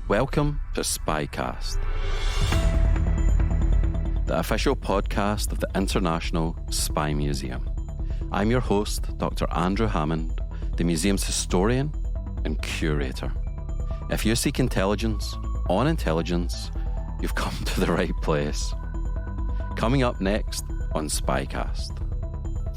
Welcome to SpyCast, the official podcast of the International Spy Museum. I'm your host, Dr. Andrew Hammond, the museum's historian and curator. If you seek intelligence on intelligence, you've come to the right place. Coming up next on SpyCast.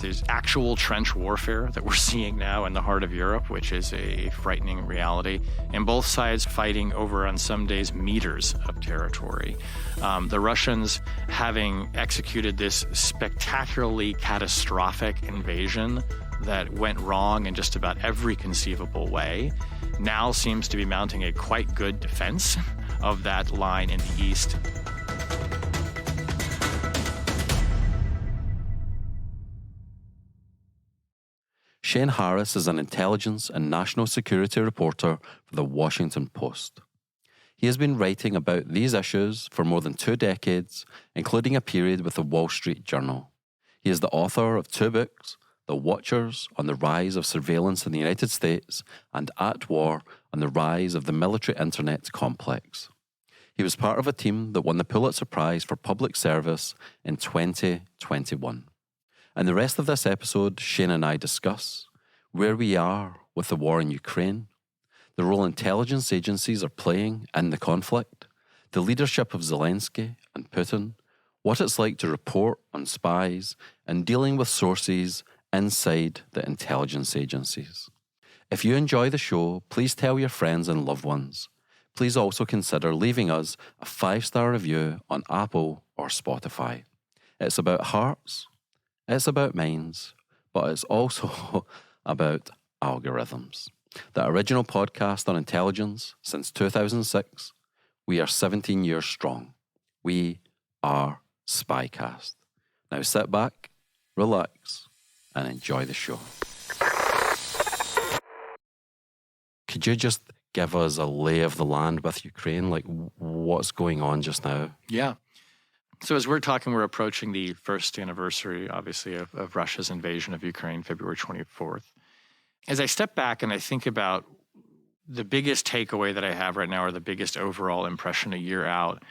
There's actual trench warfare that we're seeing now in the heart of Europe, which is a frightening reality, and both sides fighting over, on some days, meters of territory. The Russians, having executed this spectacularly catastrophic invasion that went wrong in just about every conceivable way, now seems to be mounting a quite good defense of that line in the east. Shane Harris is an intelligence and national security reporter for The Washington Post. He has been writing about these issues for more than 2 decades, including a period with the Wall Street Journal. He is the author of 2 books, The Watchers on the Rise of Surveillance in the United States and At War on the Rise of the Military Internet Complex. He was part of a team that won the Pulitzer Prize for Public Service in 2021. In the rest of this episode, Shane and I discuss where we are with the war in Ukraine, the role intelligence agencies are playing in the conflict, the leadership of Zelensky and Putin, what it's like to report on spies, and dealing with sources inside the intelligence agencies. If you enjoy the show, please tell your friends and loved ones. Please also consider leaving us a 5-star review on Apple or Spotify. It's about hearts. It's about minds, but it's also about algorithms. The original podcast on intelligence since 2006. We are 17 years strong. We are SpyCast. Now sit back, relax, and enjoy the show. Could you just give us a lay of the land with Ukraine? Like, what's going on just now? Yeah. So as we're talking, we're approaching the first anniversary, obviously, of Russia's invasion of Ukraine, February 24th. As I step back and I think about the biggest takeaway that I have right now, or the biggest overall impression a year out,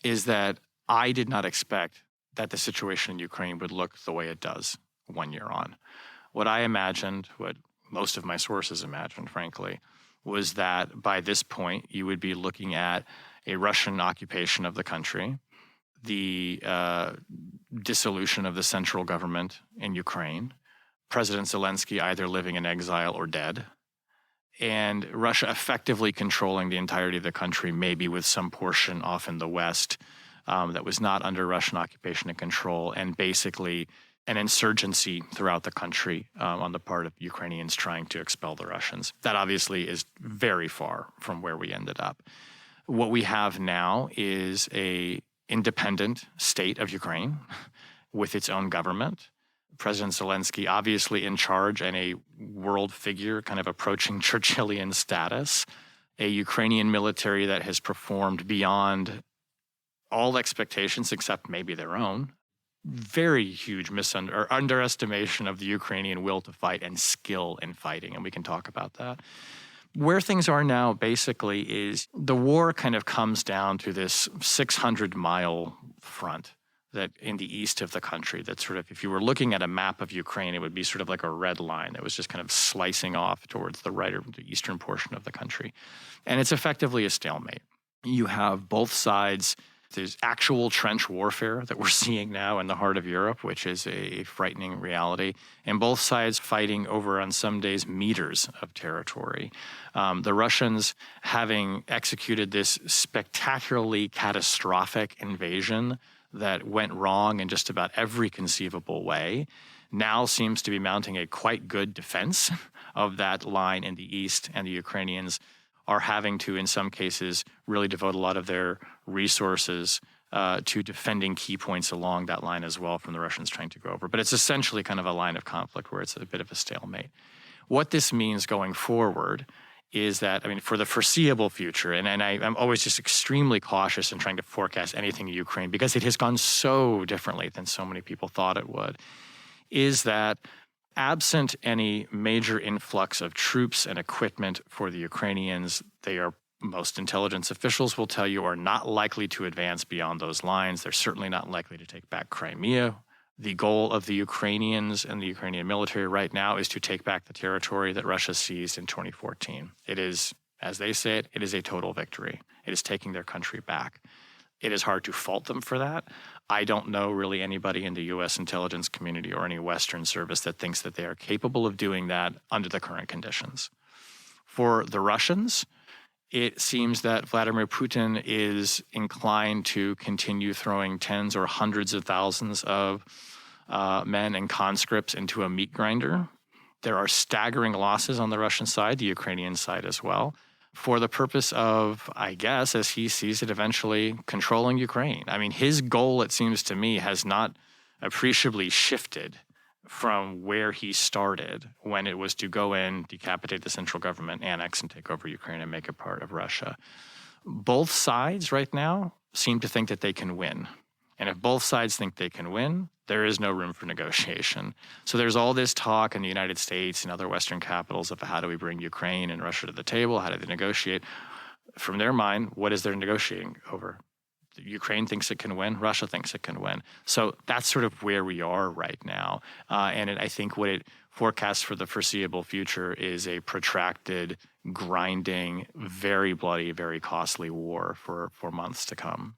is that I did not expect that the situation in Ukraine would look the way it does 1 year on. What I imagined, what most of my sources imagined, frankly, was that by this point, you would be looking at a Russian occupation of the country, the dissolution of the central government in Ukraine, President Zelensky either living in exile or dead, and Russia effectively controlling the entirety of the country, maybe with some portion off in the west that was not under Russian occupation and control, and basically an insurgency throughout the country on the part of Ukrainians trying to expel the Russians. That obviously is very far from where we ended up. What we have now is a independent state of Ukraine with its own government. President Zelensky obviously in charge and a world figure kind of approaching Churchillian status, a Ukrainian military that has performed beyond all expectations except maybe their own. Very huge underestimation of the Ukrainian will to fight and skill in fighting, and we can talk about that. Where things are now, basically, is the war kind of comes down to this 600-mile front that in the east of the country that sort of, if you were looking at a map of Ukraine, it would be sort of like a red line that was just kind of slicing off towards the right or the eastern portion of the country. And it's effectively a stalemate. You have both sides. There's actual trench warfare that we're seeing now in the heart of Europe, which is a frightening reality, and both sides fighting over, on some days, meters of territory. The Russians, having executed this spectacularly catastrophic invasion that went wrong in just about every conceivable way, now seems to be mounting a quite good defense of that line in the east, and the Ukrainians are having to, in some cases, really devote a lot of their resources to defending key points along that line as well from the Russians trying to go over. But it's essentially kind of a line of conflict where it's a bit of a stalemate. What this means going forward is that, I mean, for the foreseeable future, and I'm always just extremely cautious in trying to forecast anything in Ukraine because it has gone so differently than so many people thought it would, is that absent any major influx of troops and equipment for the Ukrainians, they are most intelligence officials will tell you are not likely to advance beyond those lines. They're certainly not likely to take back Crimea. The goal of the Ukrainians and the Ukrainian military right now is to take back the territory that Russia seized in 2014. It is, as they say it is a total victory. It is taking their country back. It is hard to fault them for that. I don't know really anybody in the U.S. intelligence community or any Western service that thinks that they are capable of doing that under the current conditions. For the Russians, it seems that Vladimir Putin is inclined to continue throwing tens or hundreds of thousands of men and conscripts into a meat grinder. There are staggering losses on the Russian side, the Ukrainian side as well, for the purpose of, I guess, as he sees it, eventually controlling Ukraine. I mean, his goal, it seems to me, has not appreciably shifted from where he started when it was to go in, decapitate the central government, annex and take over Ukraine and make it part of Russia. Both sides right now seem to think that they can win. And if both sides think they can win, there is no room for negotiation. So there's all this talk in the United States and other Western capitals of how do we bring Ukraine and Russia to the table? How do they negotiate? From their mind, what is there negotiating over? Ukraine thinks it can win. Russia thinks it can win. So that's sort of where we are right now. I think what it forecasts for the foreseeable future is a protracted, grinding, very bloody, very costly war for months to come.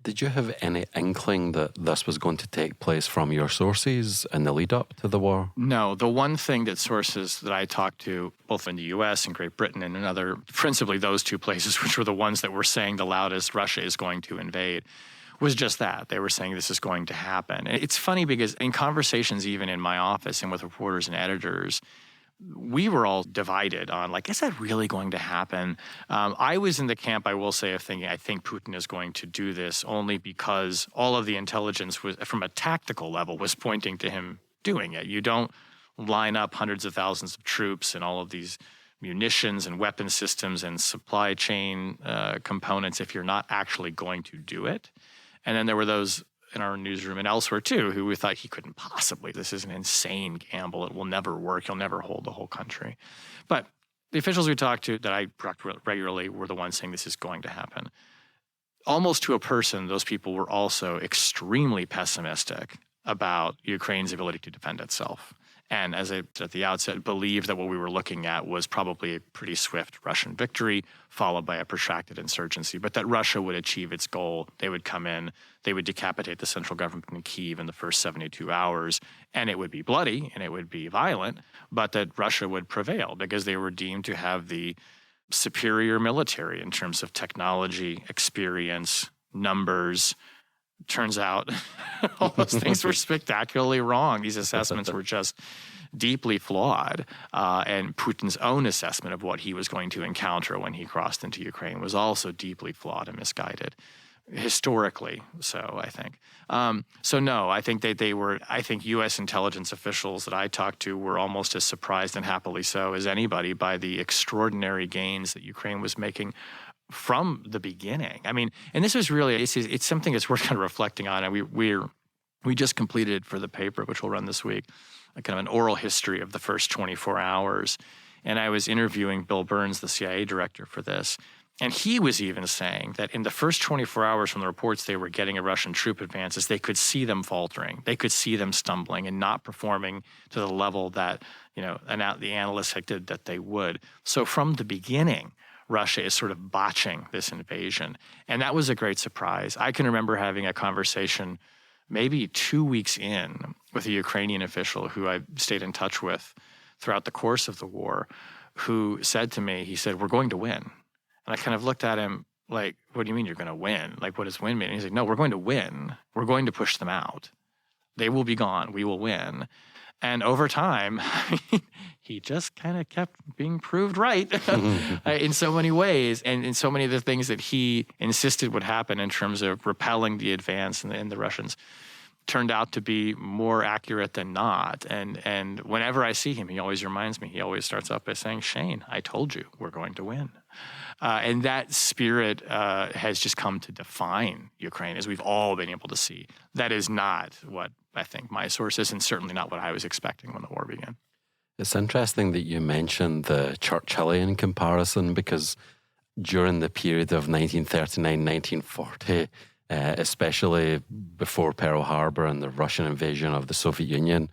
Did you have any inkling that this was going to take place from your sources in the lead up to the war? No. The one thing that sources that I talked to, both in the U.S. and Great Britain and in other, principally those two places, which were the ones that were saying the loudest, Russia is going to invade, was just that. They were saying this is going to happen. It's funny because in conversations even in my office and with reporters and editors, we were all divided on, like, is that really going to happen? I was in the camp, I will say, of thinking, I think Putin is going to do this only because all of the intelligence was, from a tactical level, was pointing to him doing it. You don't line up hundreds of thousands of troops and all of these munitions and weapon systems and supply chain components if you're not actually going to do it. And then there were those in our newsroom and elsewhere too, who we thought he couldn't possibly. This is an insane gamble. It will never work. He'll never hold the whole country. But the officials we talked to that I talked to regularly were the ones saying this is going to happen. Almost to a person, those people were also extremely pessimistic about Ukraine's ability to defend itself. And as I said at the outset, believed that what we were looking at was probably a pretty swift Russian victory, followed by a protracted insurgency, but that Russia would achieve its goal. They would come in, they would decapitate the central government in Kiev in the first 72 hours, and it would be bloody and it would be violent, but that Russia would prevail because they were deemed to have the superior military in terms of technology, experience, numbers. Turns out all those things were spectacularly wrong. These assessments were just deeply flawed. And Putin's own assessment of what he was going to encounter when he crossed into Ukraine was also deeply flawed and misguided, historically so, I think. So no, I think I think U.S. intelligence officials that I talked to were almost as surprised, and happily so, as anybody by the extraordinary gains that Ukraine was making from the beginning. I mean, and this was really, it's something that's worth kind of reflecting on. And we just completed for the paper, which will run this week, a kind of an oral history of the first 24 hours. And I was interviewing Bill Burns, the CIA director, for this. And he was even saying that in the first 24 hours from the reports they were getting of Russian troop advances, they could see them faltering. They could see them stumbling and not performing to the level that, the analysts had said that they would. So from the beginning, Russia is sort of botching this invasion. And that was a great surprise. I can remember having a conversation maybe 2 weeks in with a Ukrainian official who I stayed in touch with throughout the course of the war, who said to me, he said, "We're going to win." And I kind of looked at him like, "What do you mean you're going to win? Like, what does win mean?" And he's like, "No, we're going to win. We're going to push them out. They will be gone. We will win." And over time, he just kind of kept being proved right in so many ways. And in so many of the things that he insisted would happen in terms of repelling the advance and the Russians turned out to be more accurate than not. And whenever I see him, he always reminds me, he always starts off by saying, "Shane, I told you we're going to win." And that spirit has just come to define Ukraine, as we've all been able to see. That is not what I think my source is, and certainly not what I was expecting when the war began. It's interesting that you mentioned the Churchillian comparison, because during the period of 1939, 1940, especially before Pearl Harbor and the Russian invasion of the Soviet Union,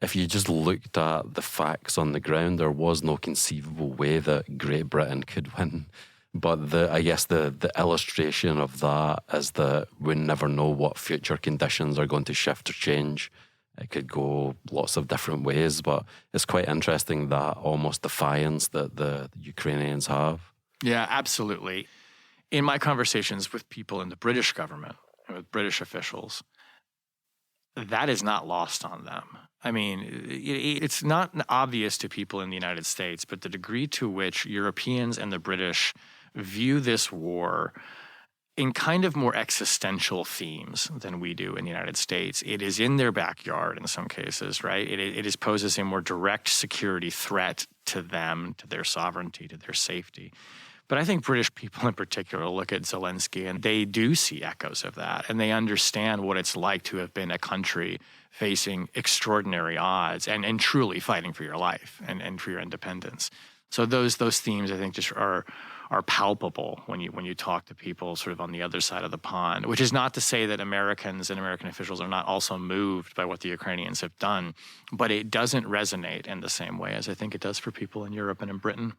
if you just looked at the facts on the ground, there was no conceivable way that Great Britain could win. But I guess the illustration of that is that we never know what future conditions are going to shift or change. It could go lots of different ways, but it's quite interesting that almost defiance that the Ukrainians have. Yeah, absolutely. In my conversations with people in the British government and with British officials, that is not lost on them. I mean, it's not obvious to people in the United States, but the degree to which Europeans and the British view this war in kind of more existential themes than we do in the United States. It is in their backyard in some cases, right? It is poses a more direct security threat to them, to their sovereignty, to their safety. But I think British people in particular look at Zelensky and they do see echoes of that. And they understand what it's like to have been a country facing extraordinary odds and truly fighting for your life and for your independence. So those themes, I think, just are palpable when you talk to people sort of on the other side of the pond, which is not to say that Americans and American officials are not also moved by what the Ukrainians have done, but it doesn't resonate in the same way as I think it does for people in Europe and in Britain.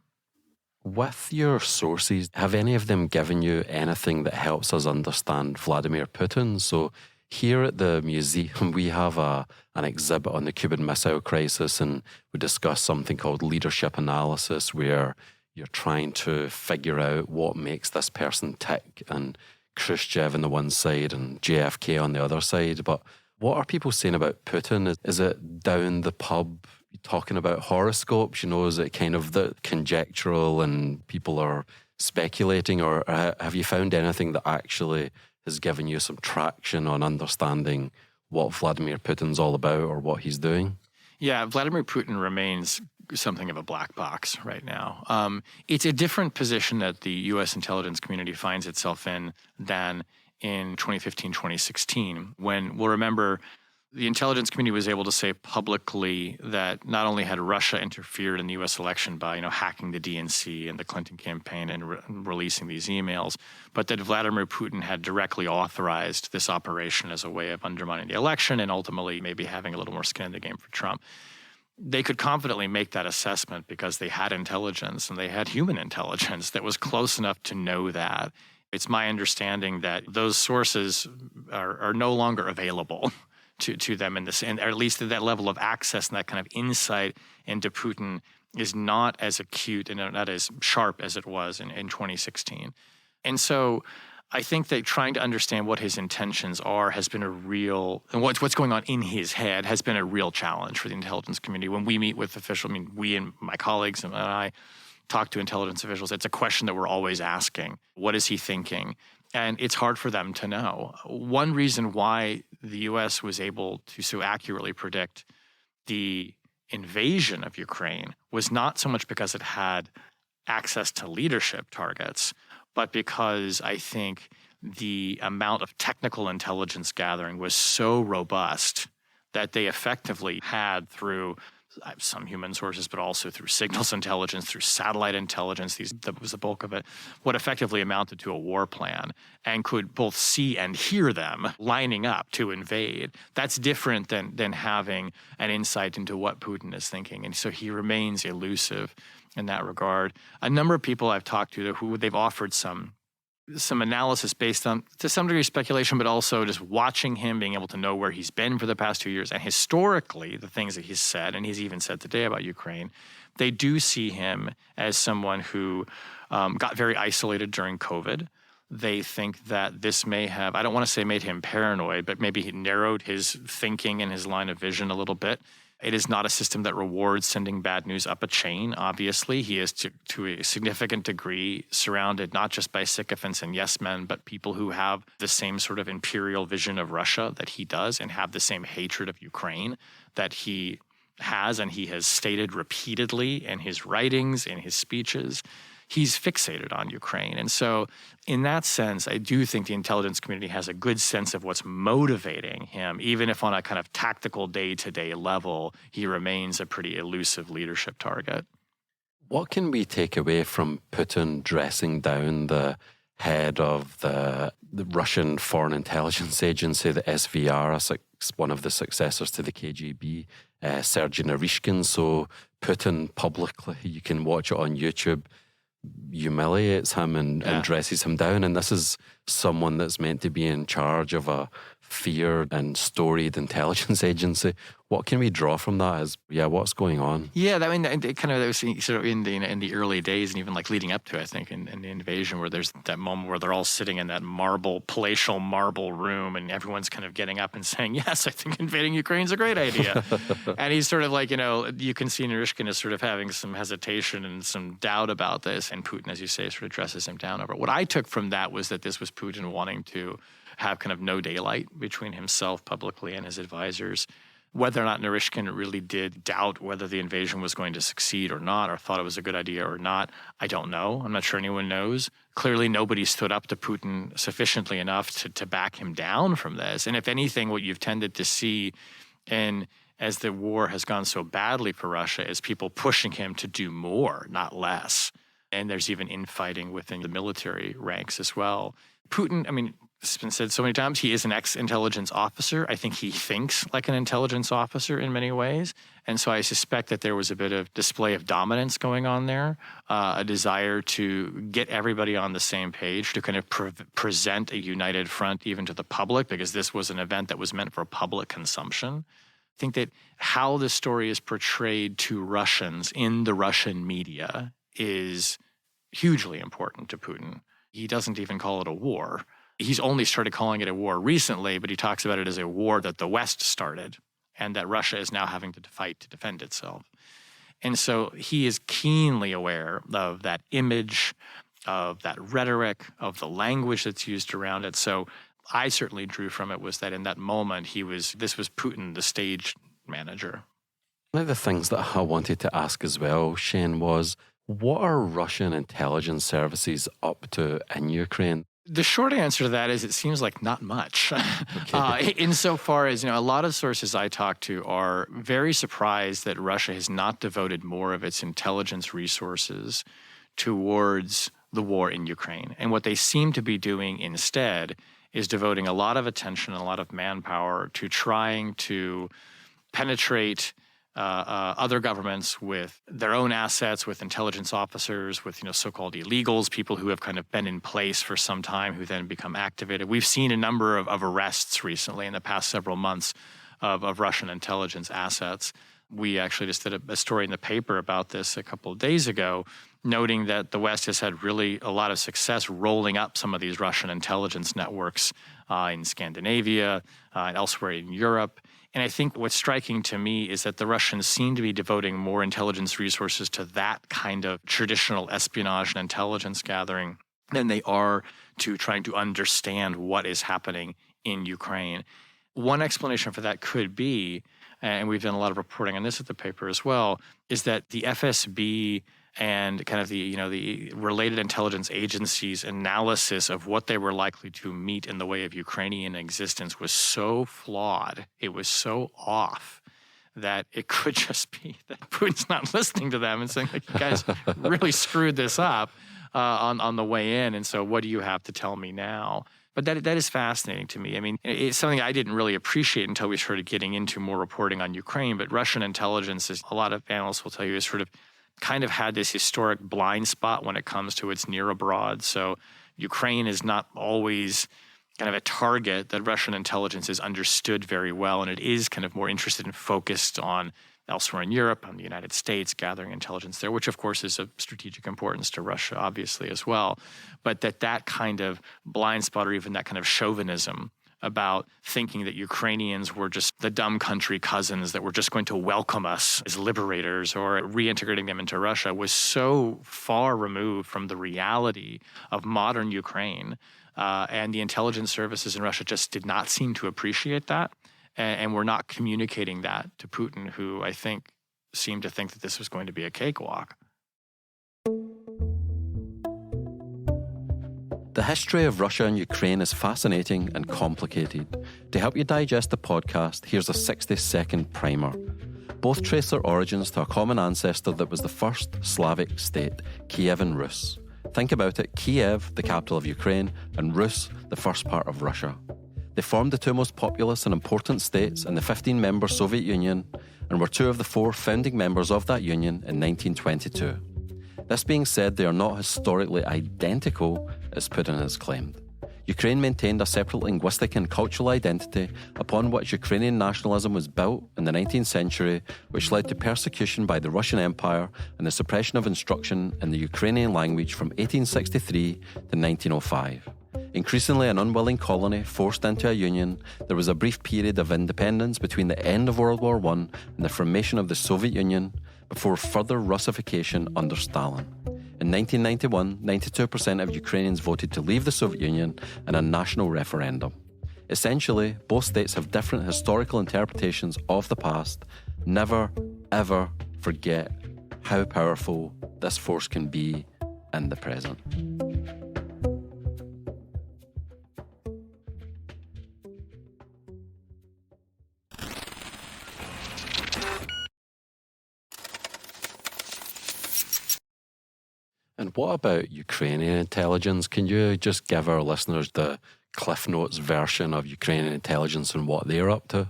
With your sources, have any of them given you anything that helps us understand Vladimir Putin? So here at the museum, we have an exhibit on the Cuban Missile Crisis, and we discuss something called leadership analysis, where you're trying to figure out what makes this person tick, and Khrushchev on the one side and JFK on the other side. But what are people saying about Putin? Is it down the pub talking about horoscopes? Is it kind of the conjectural and people are speculating, or have you found anything that actually has given you some traction on understanding what Vladimir Putin's all about or what he's doing? Yeah, Vladimir Putin remains something of a black box right now. It's a different position that the U.S. intelligence community finds itself in than in 2015, 2016, when we'll remember the intelligence community was able to say publicly that not only had Russia interfered in the U.S. election by, hacking the DNC and the Clinton campaign and releasing these emails, but that Vladimir Putin had directly authorized this operation as a way of undermining the election and ultimately maybe having a little more skin in the game for Trump. They could confidently make that assessment because they had intelligence and they had human intelligence that was close enough to know that. It's my understanding that those sources are no longer available to them in this, and or at least that level of access and that kind of insight into Putin is not as acute and not as sharp as it was in 2016. And so I think that trying to understand what his intentions are has been a real, and what's going on in his head has been a real challenge for the intelligence community. When we meet with officials, we and my colleagues and I talk to intelligence officials, it's a question that we're always asking. What is he thinking? And it's hard for them to know. One reason why the U.S. was able to so accurately predict the invasion of Ukraine was not so much because it had access to leadership targets, but because I think the amount of technical intelligence gathering was so robust that they effectively had, through some human sources, but also through signals intelligence, through satellite intelligence, that was the bulk of it, what effectively amounted to a war plan, and could both see and hear them lining up to invade. That's different than having an insight into what Putin is thinking. And so he remains elusive in that regard. A number of people I've talked to who they've offered some analysis based on, to some degree, speculation, but also just watching him, being able to know where he's been for the past 2 years. And historically, the things that he's said, and he's even said today about Ukraine, they do see him as someone who got very isolated during COVID. They think that this may have, I don't want to say made him paranoid, but maybe he narrowed his thinking and his line of vision a little bit. It is not a system that rewards sending bad news up a chain, obviously. He is, to a significant degree, surrounded not just by sycophants and yes men, but people who have the same sort of imperial vision of Russia that he does and have the same hatred of Ukraine that he has and he has stated repeatedly in his writings, in his speeches. He's fixated on Ukraine. And so in that sense, I do think the intelligence community has a good sense of what's motivating him, even if on a kind of tactical day-to-day level, he remains a pretty elusive leadership target. What can we take away from Putin dressing down the head of the Russian Foreign Intelligence Agency, the SVR, one of the successors to the KGB, Sergei Narishkin? So Putin publicly, you can watch it on YouTube, humiliates him and dresses him down. And this is someone that's meant to be in charge of a feared and storied intelligence agency. What can we draw from that what's going on? Yeah, I mean, it kind of was sort of in the early days and even like leading up to, I think, in the invasion, where there's that moment where they're all sitting in that palatial marble room and everyone's kind of getting up and saying, yes, I think invading Ukraine's a great idea. And he's sort of like, you can see Narishkin is sort of having some hesitation and some doubt about this. And Putin, as you say, sort of dresses him down over it. What I took from that was that this was Putin wanting to have kind of no daylight between himself publicly and his advisors. Whether or not Narishkin really did doubt whether the invasion was going to succeed or not, or thought it was a good idea or not, I don't know. I'm not sure anyone knows. Clearly, nobody stood up to Putin sufficiently enough to back him down from this. And if anything, what you've tended to see, and as the war has gone so badly for Russia, is people pushing him to do more, not less. And there's even infighting within the military ranks as well. Putin, I mean, it's been said so many times, he is an ex-intelligence officer. I think he thinks like an intelligence officer in many ways. And so I suspect that there was a bit of display of dominance going on there, a desire to get everybody on the same page, to kind of present a united front even to the public, because this was an event that was meant for public consumption. I think that how the story is portrayed to Russians in the Russian media is hugely important to Putin. He doesn't even call it a war. He's only started calling it a war recently, but he talks about it as a war that the West started and that Russia is now having to fight to defend itself. And so he is keenly aware of that image, of that rhetoric, of the language that's used around it. So I certainly drew from it was that in that moment, this was Putin, the stage manager. One of the things that I wanted to ask as well, Shane, was what are Russian intelligence services up to in Ukraine? The short answer to that is it seems like not much. Okay. Insofar as, a lot of sources I talk to are very surprised that Russia has not devoted more of its intelligence resources towards the war in Ukraine. And what they seem to be doing instead is devoting a lot of attention and a lot of manpower to trying to penetrate other governments with their own assets, with intelligence officers, with so-called illegals, people who have kind of been in place for some time who then become activated. We've seen a number of arrests recently in the past several months of Russian intelligence assets. We actually just did a story in the paper about this a couple of days ago, noting that the West has had really a lot of success rolling up some of these Russian intelligence networks in Scandinavia and elsewhere in Europe. And I think what's striking to me is that the Russians seem to be devoting more intelligence resources to that kind of traditional espionage and intelligence gathering than they are to trying to understand what is happening in Ukraine. One explanation for that could be, and we've done a lot of reporting on this at the paper as well, is that the FSB and kind of the related intelligence agencies' analysis of what they were likely to meet in the way of Ukrainian existence was so flawed, it was so off, that it could just be that Putin's not listening to them and saying, like, you guys really screwed this up on the way in, and so what do you have to tell me now? But that is fascinating to me. I mean, it's something I didn't really appreciate until we started getting into more reporting on Ukraine, but Russian intelligence, as a lot of analysts will tell you, is sort of kind of had this historic blind spot when it comes to its near abroad. So Ukraine is not always kind of a target that Russian intelligence is understood very well, and it is kind of more interested and focused on elsewhere in Europe, on the United States, gathering intelligence there, which of course is of strategic importance to Russia, obviously, as well. But that kind of blind spot, or even that kind of chauvinism about thinking that Ukrainians were just the dumb country cousins that were just going to welcome us as liberators or reintegrating them into Russia, was so far removed from the reality of modern Ukraine. And the intelligence services in Russia just did not seem to appreciate that. And were not communicating that to Putin, who I think seemed to think that this was going to be a cakewalk. The history of Russia and Ukraine is fascinating and complicated. To help you digest the podcast, here's a 60-second primer. Both trace their origins to a common ancestor that was the first Slavic state, Kievan Rus. Think about it, Kiev, the capital of Ukraine, and Rus, the first part of Russia. They formed the two most populous and important states in the 15-member Soviet Union and were two of the four founding members of that union in 1922. This being said, they are not historically identical, as Putin has claimed. Ukraine maintained a separate linguistic and cultural identity upon which Ukrainian nationalism was built in the 19th century, which led to persecution by the Russian Empire and the suppression of instruction in the Ukrainian language from 1863 to 1905. Increasingly an unwilling colony forced into a union, there was a brief period of independence between the end of World War I and the formation of the Soviet Union, before further Russification under Stalin. In 1991, 92% of Ukrainians voted to leave the Soviet Union in a national referendum. Essentially, both states have different historical interpretations of the past. Never, ever forget how powerful this force can be in the present. And what about Ukrainian intelligence? Can you just give our listeners the Cliff Notes version of Ukrainian intelligence and what they're up to?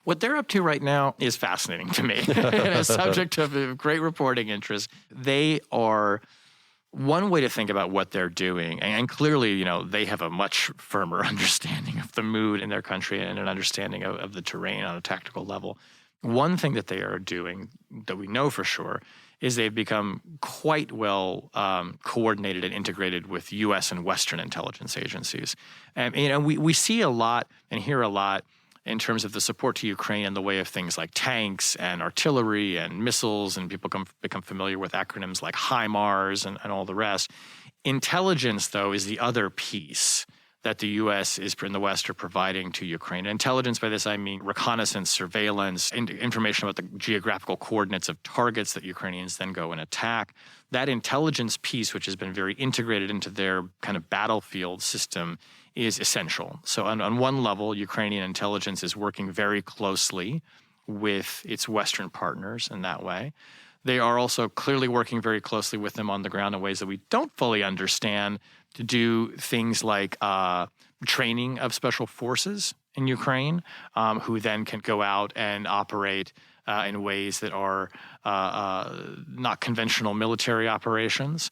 What they're up to right now is fascinating to me and a subject of great reporting interest. They are one way to think about what they're doing. And clearly, they have a much firmer understanding of the mood in their country and an understanding of the terrain on a tactical level. One thing that they are doing that we know for sure is they've become quite well coordinated and integrated with U.S. and Western intelligence agencies. And we see a lot and hear a lot in terms of the support to Ukraine in the way of things like tanks and artillery and missiles, and people become familiar with acronyms like HIMARS and all the rest. Intelligence, though, is the other piece that the U.S. and the West are providing to Ukraine. Intelligence, by this I mean reconnaissance, surveillance, information about the geographical coordinates of targets that Ukrainians then go and attack. That intelligence piece, which has been very integrated into their kind of battlefield system, is essential. So on one level, Ukrainian intelligence is working very closely with its Western partners in that way. They are also clearly working very closely with them on the ground in ways that we don't fully understand, to do things like training of special forces in Ukraine, who then can go out and operate in ways that are not conventional military operations.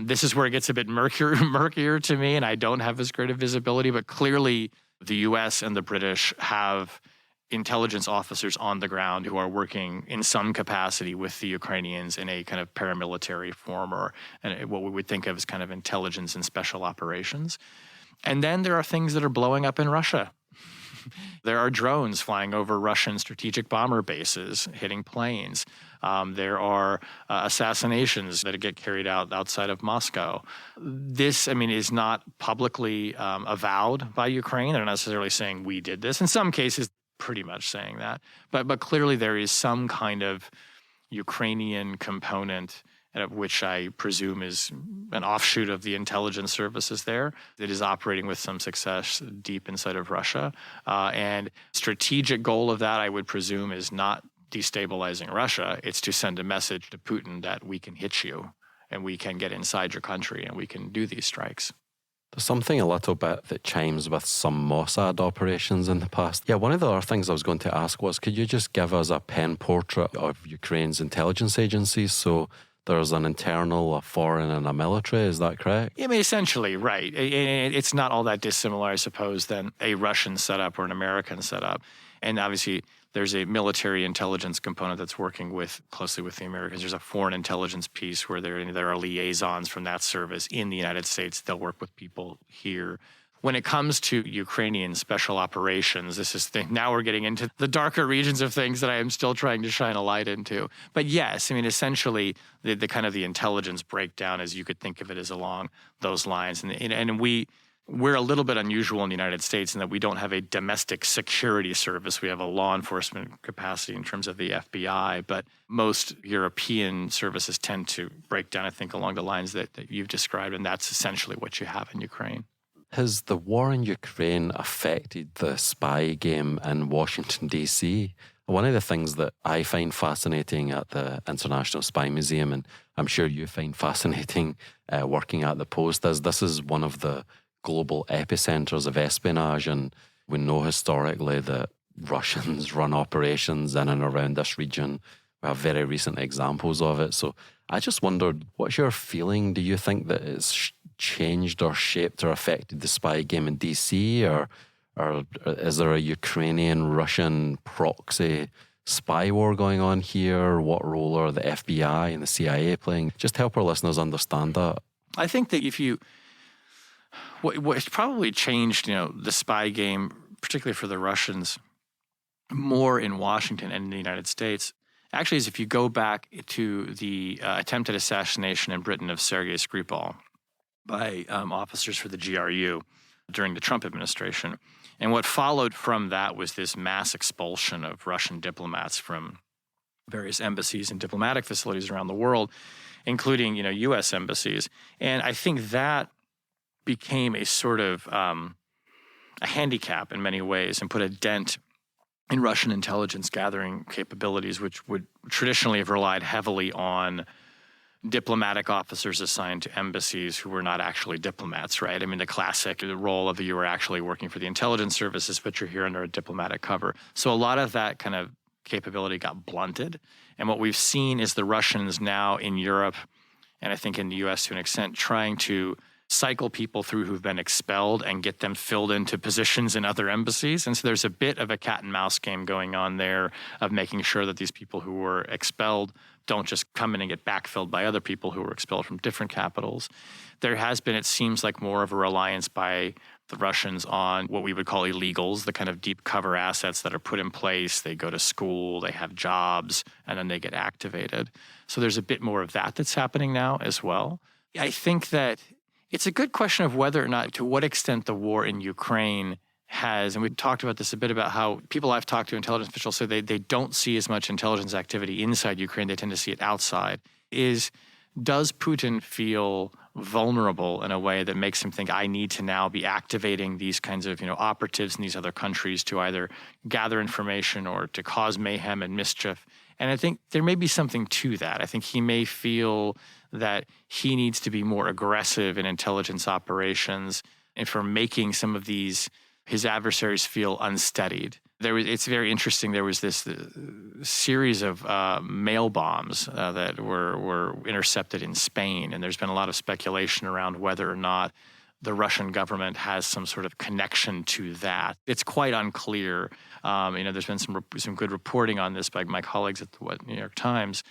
This is where it gets a bit murkier to me, and I don't have as great a visibility, but clearly the U.S. and the British have intelligence officers on the ground who are working in some capacity with the Ukrainians in a kind of paramilitary form, or what we would think of as kind of intelligence and special operations. And then there are things that are blowing up in Russia. There are drones flying over Russian strategic bomber bases, hitting planes. There are assassinations that get carried out outside of Moscow. This, is not publicly avowed by Ukraine. They're not necessarily saying we did this. In some cases, pretty much saying that. But clearly there is some kind of Ukrainian component, which I presume is an offshoot of the intelligence services there, that is operating with some success deep inside of Russia. And strategic goal of that, I would presume, is not destabilizing Russia. It's to send a message to Putin that we can hit you and we can get inside your country and we can do these strikes. There's something a little bit that chimes with some Mossad operations in the past. Yeah, one of the other things I was going to ask was, could you just give us a pen portrait of Ukraine's intelligence agencies? So there's an internal, a foreign, and a military, is that correct? Essentially, right. It's not all that dissimilar, I suppose, than a Russian setup or an American setup. And obviously, there's a military intelligence component that's working closely with the Americans. There's a foreign intelligence piece where there are liaisons from that service in the United States. They'll work with people here. When it comes to Ukrainian special operations, now we're getting into the darker regions of things that I am still trying to shine a light into. But yes, essentially, the kind of the intelligence breakdown, as you could think of it, is along those lines. And we're a little bit unusual in the United States in that we don't have a domestic security service. We have a law enforcement capacity in terms of the FBI, but most European services tend to break down, I think, along the lines that you've described, and that's essentially what you have in Ukraine. Has the war in Ukraine affected the spy game in Washington, D.C.? One of the things that I find fascinating at the International Spy Museum, and I'm sure you find fascinating working at the Post, is this is one of the global epicenters of espionage, and we know historically that Russians run operations in and around this region. We have very recent examples of it. So I just wondered, what's your feeling? Do you think that it's changed or shaped or affected the spy game in DC, or is there a Ukrainian-Russian proxy spy war going on here? What role are the FBI and the CIA playing? Just help our listeners understand that. I think that what's probably changed, the spy game, particularly for the Russians, more in Washington and in the United States, actually is if you go back to the attempted assassination in Britain of Sergei Skripal by officers for the GRU during the Trump administration. And what followed from that was this mass expulsion of Russian diplomats from various embassies and diplomatic facilities around the world, including, U.S. embassies. And I think that became a sort of a handicap in many ways and put a dent in Russian intelligence gathering capabilities, which would traditionally have relied heavily on diplomatic officers assigned to embassies who were not actually diplomats, right? I mean, the classic role of you were actually working for the intelligence services, but you're here under a diplomatic cover. So a lot of that kind of capability got blunted. And what we've seen is the Russians now in Europe, and I think in the US to an extent, trying to cycle people through who've been expelled and get them filled into positions in other embassies. And so there's a bit of a cat and mouse game going on there of making sure that these people who were expelled don't just come in and get backfilled by other people who were expelled from different capitals. There has been, it seems like, more of a reliance by the Russians on what we would call illegals, the kind of deep cover assets that are put in place. They go to school, they have jobs, and then they get activated. So there's a bit more of that that's happening now as well. I think that it's a good question of whether or not, to what extent the war in Ukraine has, and we talked about this a bit, about how people I've talked to, intelligence officials, say they don't see as much intelligence activity inside Ukraine. They tend to see it outside. Does Putin feel vulnerable in a way that makes him think, I need to now be activating these kinds of operatives in these other countries to either gather information or to cause mayhem and mischief? And I think there may be something to that. I think he may feel that he needs to be more aggressive in intelligence operations and for making some of his adversaries feel unsteadied. It's very interesting. There was this series of mail bombs that were intercepted in Spain, and there's been a lot of speculation around whether or not the Russian government has some sort of connection to that. It's quite unclear. There's been some good reporting on this by my colleagues at the New York Times.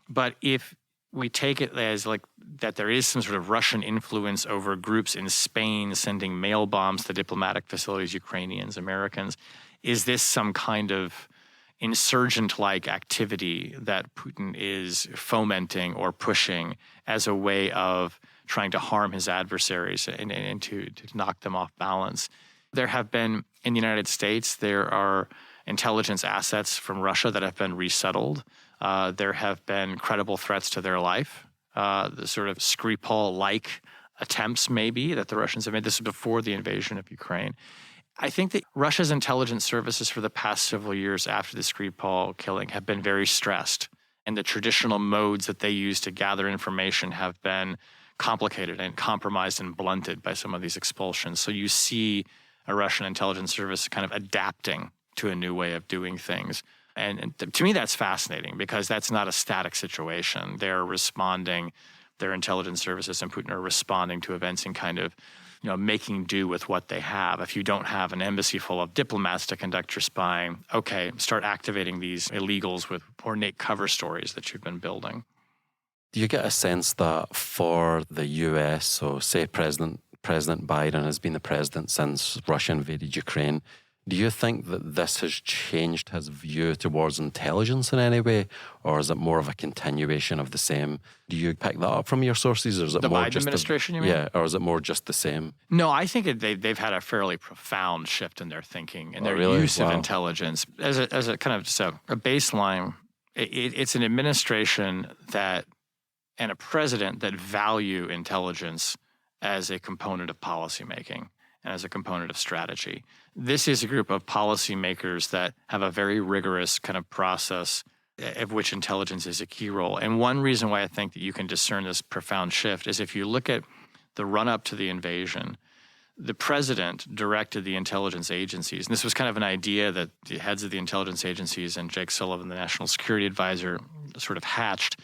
But if we take it as like that there is some sort of Russian influence over groups in Spain sending mail bombs to diplomatic facilities, Ukrainians, Americans, is this some kind of insurgent-like activity that Putin is fomenting or pushing as a way of trying to harm his adversaries and to knock them off balance? There have been, in the United States, there are intelligence assets from Russia that have been resettled. There have been credible threats to their life, the sort of Skripal-like attempts maybe that the Russians have made. This is before the invasion of Ukraine. I think that Russia's intelligence services for the past several years after the Skripal killing have been very stressed, and the traditional modes that they use to gather information have been complicated and compromised and blunted by some of these expulsions. So you see a Russian intelligence service kind of adapting to a new way of doing things. And to me, that's fascinating because that's not a static situation. They're responding, their intelligence services and Putin are responding to events and kind of, making do with what they have. If you don't have an embassy full of diplomats to conduct your spying, okay, start activating these illegals with ornate cover stories that you've been building. Do you get a sense that for the US, so say President Biden has been the president since Russia invaded Ukraine, do you think that this has changed his view towards intelligence in any way, or is it more of a continuation of the same? Do you pick that up from your sources, or is it the more Biden just administration? You mean? Yeah, or is it more just the same? No, I think they've had a fairly profound shift in their thinking and their use of intelligence as a kind of just a baseline. It's an administration that and a president that value intelligence as a component of policymaking. and as a component of strategy. This is a group of policymakers that have a very rigorous kind of process of which intelligence is a key role. And one reason why I think that you can discern this profound shift is if you look at the run-up to the invasion, the president directed the intelligence agencies, and this was kind of an idea that the heads of the intelligence agencies and Jake Sullivan, the national security advisor, sort of hatched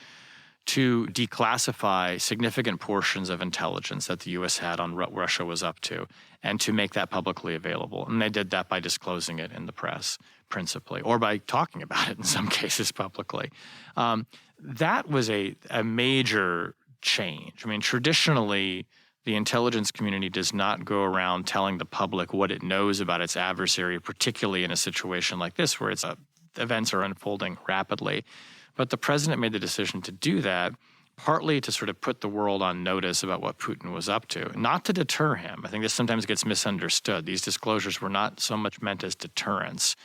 to declassify significant portions of intelligence that the U.S. had on what Russia was up to and to make that publicly available. And they did that by disclosing it in the press, principally, or by talking about it in some cases publicly. That was a major change. I mean, traditionally, the intelligence community does not go around telling the public what it knows about its adversary, particularly in a situation like this where events are unfolding rapidly. But the president made the decision to do that, partly to sort of put the world on notice about what Putin was up to, not to deter him. I think this sometimes gets misunderstood. These disclosures were not so much meant as deterrence,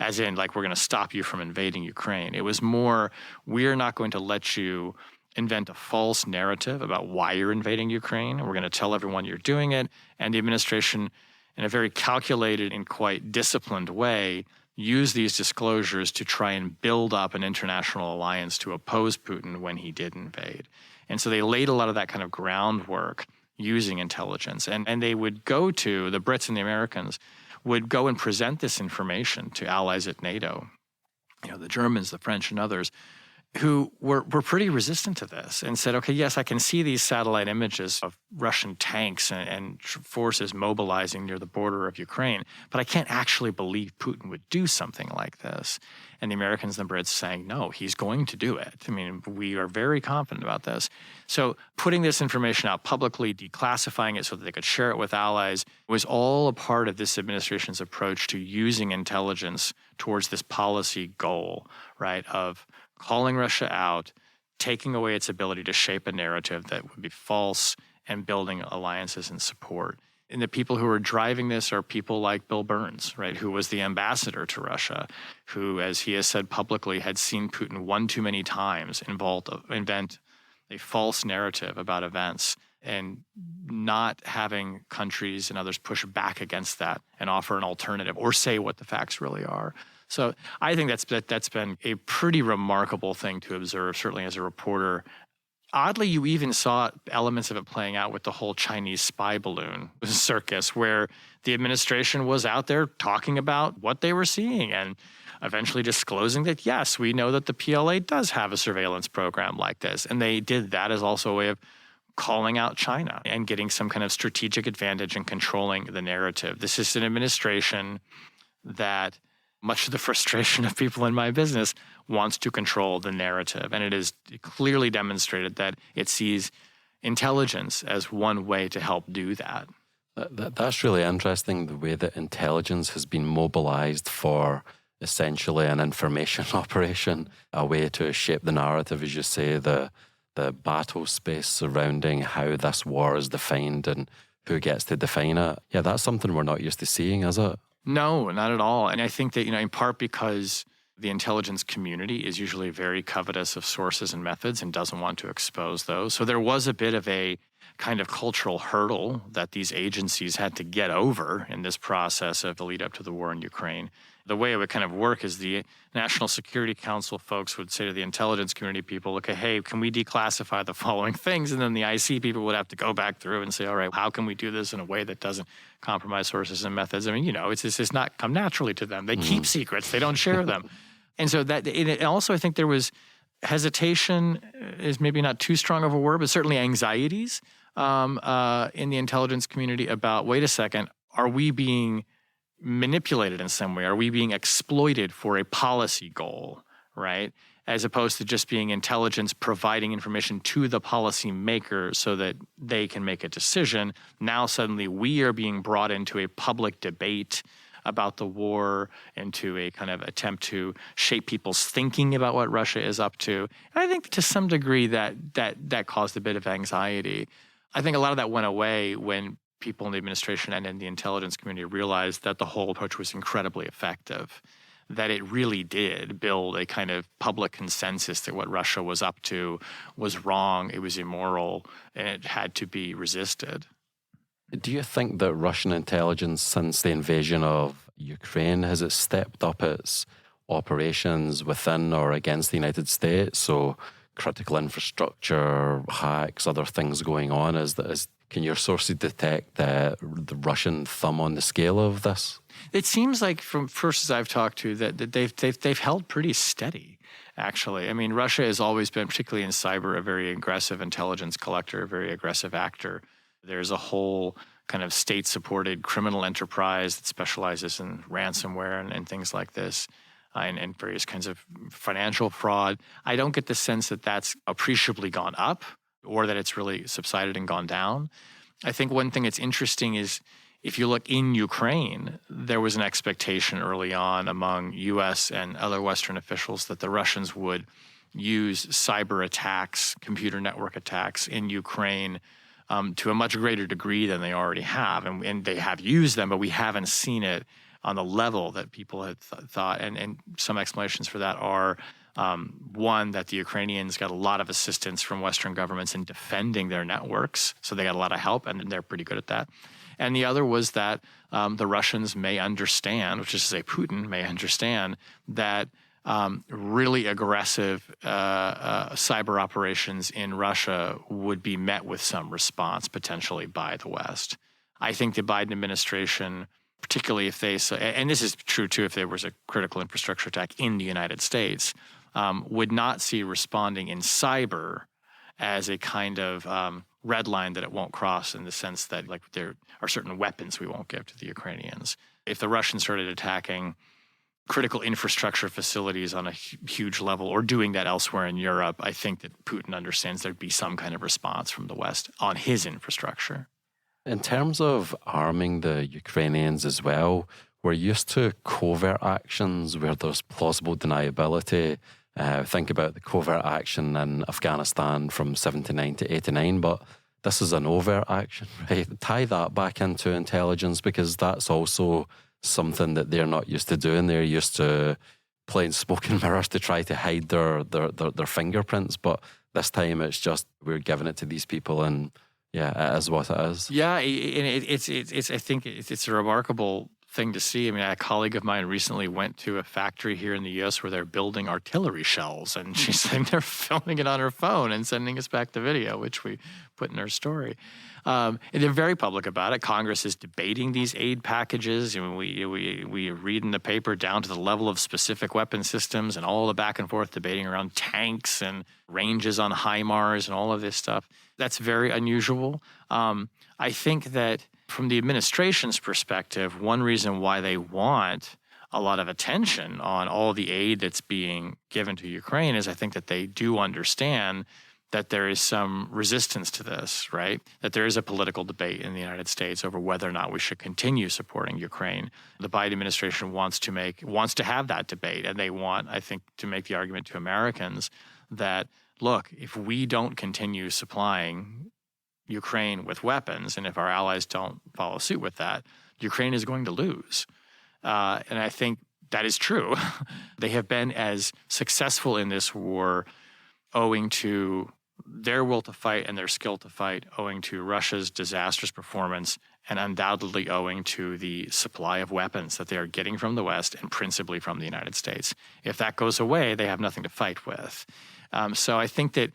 as in, like, we're going to stop you from invading Ukraine. It was more, we're not going to let you invent a false narrative about why you're invading Ukraine. We're going to tell everyone you're doing it. And the administration, in a very calculated and quite disciplined way, used these disclosures to try and build up an international alliance to oppose Putin when he did invade. And so they laid a lot of that kind of groundwork using intelligence. And they would go to, the Brits and the Americans would go and present this information to allies at NATO, the Germans, the French, and others, who were pretty resistant to this and said, okay, yes, I can see these satellite images of Russian tanks and forces mobilizing near the border of Ukraine, but I can't actually believe Putin would do something like this. And the Americans and the Brits saying, no, he's going to do it. I mean, we are very confident about this. So putting this information out publicly, declassifying it so that they could share it with allies, was all a part of this administration's approach to using intelligence towards this policy goal, right, of calling Russia out, taking away its ability to shape a narrative that would be false, and building alliances and support. And the people who are driving this are people like Bill Burns, right, who was the ambassador to Russia, who, as he has said publicly, had seen Putin one too many times invent a false narrative about events, and not having countries and others push back against that and offer an alternative or say what the facts really are. So I think that's been a pretty remarkable thing to observe, certainly as a reporter. Oddly, you even saw elements of it playing out with the whole Chinese spy balloon circus, where the administration was out there talking about what they were seeing and eventually disclosing that, yes, we know that the PLA does have a surveillance program like this. And they did that as also a way of calling out China and getting some kind of strategic advantage in controlling the narrative. This is an administration that, much to the frustration of people in my business, wants to control the narrative. And it is clearly demonstrated that it sees intelligence as one way to help do that. That's really interesting, the way that intelligence has been mobilized for essentially an information operation, a way to shape the narrative, as you say, the battle space surrounding how this war is defined and who gets to define it. Yeah, that's something we're not used to seeing, is it? No, not at all. And I think that, in part because the intelligence community is usually very covetous of sources and methods and doesn't want to expose those. So there was a bit of a kind of cultural hurdle that these agencies had to get over in this process of the lead up to the war in Ukraine. The way it would kind of work is the National Security Council folks would say to the intelligence community people, okay, hey, can we declassify the following things? And then the IC people would have to go back through and say, all right, how can we do this in a way that doesn't compromise sources and methods? I mean, it's not come naturally to them. They keep secrets. They don't share them. And so that, and also I think there was hesitation, is maybe not too strong of a word, but certainly anxieties in the intelligence community about, wait a second, are we being manipulated in some way? Are we being exploited for a policy goal, right? As opposed to just being intelligence providing information to the policy maker so that they can make a decision. Now suddenly we are being brought into a public debate about the war, into a kind of attempt to shape people's thinking about what Russia is up to. And I think to some degree that caused a bit of anxiety. I think a lot of that went away when people in the administration and in the intelligence community realized that the whole approach was incredibly effective, that it really did build a kind of public consensus that what Russia was up to was wrong, it was immoral, and it had to be resisted. Do you think that Russian intelligence, since the invasion of Ukraine, has it stepped up its operations within or against the United States? So critical infrastructure, hacks, other things going on. Can your sources detect the Russian thumb on the scale of this? It seems like from sources I've talked to that they've held pretty steady, actually. I mean, Russia has always been, particularly in cyber, a very aggressive intelligence collector, a very aggressive actor. There's a whole kind of state-supported criminal enterprise that specializes in ransomware and things like this, and various kinds of financial fraud. I don't get the sense that that's appreciably gone up or that it's really subsided and gone down. I think one thing that's interesting is if you look in Ukraine, there was an expectation early on among U.S. and other Western officials that the Russians would use cyber attacks, computer network attacks in Ukraine to a much greater degree than they already have. And they have used them, but we haven't seen it on the level that people had thought. And some explanations for that are, one, that the Ukrainians got a lot of assistance from Western governments in defending their networks. So they got a lot of help, and they're pretty good at that. And the other was that the Russians may understand, which is to say Putin may understand, that really aggressive cyber operations in Russia would be met with some response potentially by the West. I think the Biden administration, particularly if they, and this is true too if there was a critical infrastructure attack in the United States, would not see responding in cyber as a kind of red line that it won't cross, in the sense that like there are certain weapons we won't give to the Ukrainians. If the Russians started attacking critical infrastructure facilities on a huge level or doing that elsewhere in Europe, I think that Putin understands there'd be some kind of response from the West on his infrastructure. In terms of arming the Ukrainians as well, we're used to covert actions where there's plausible deniability. Think about the covert action in Afghanistan from 79 to 89, but this is an overt action, right? Tie that back into intelligence, because that's also something that they're not used to doing. They're used to playing smoke and mirrors to try to hide their fingerprints, but this time it's just we're giving it to these people, and yeah, it is what it is. Yeah, and it's I think it's a remarkable thing to see. I mean, a colleague of mine recently went to a factory here in the U.S. where they're building artillery shells, and she's saying they're filming it on her phone and sending us back the video, which we put in our story. And they're very public about it. Congress is debating these aid packages, and we read in the paper down to the level of specific weapon systems and all the back and forth debating around tanks and ranges on HIMARS and all of this stuff. That's very unusual. I think that from the administration's perspective, one reason why they want a lot of attention on all the aid that's being given to Ukraine is I think that they do understand that there is some resistance to this, right? That there is a political debate in the United States over whether or not we should continue supporting Ukraine. The Biden administration wants to have that debate, and they want, I think, to make the argument to Americans that, look, if we don't continue supplying Ukraine with weapons, and if our allies don't follow suit with that, Ukraine is going to lose. And I think that is true. They have been as successful in this war owing to their will to fight and their skill to fight, owing to Russia's disastrous performance, and undoubtedly owing to the supply of weapons that they are getting from the West and principally from the United States. If that goes away, they have nothing to fight with. So I think that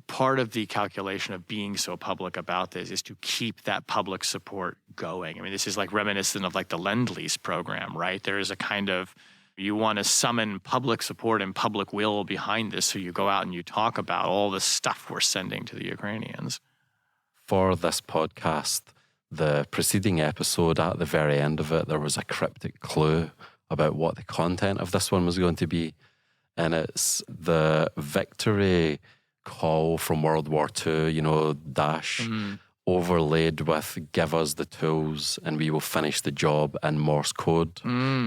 part of the calculation of being so public about this is to keep that public support going. I mean, this is like reminiscent of like the Lend-Lease program, right? There is a kind of, you want to summon public support and public will behind this, so you go out and you talk about all the stuff we're sending to the Ukrainians. For this podcast, the preceding episode, at the very end of it, there was a cryptic clue about what the content of this one was going to be. And it's the victory call from World War II, dash, overlaid with give us the tools and we will finish the job in Morse code.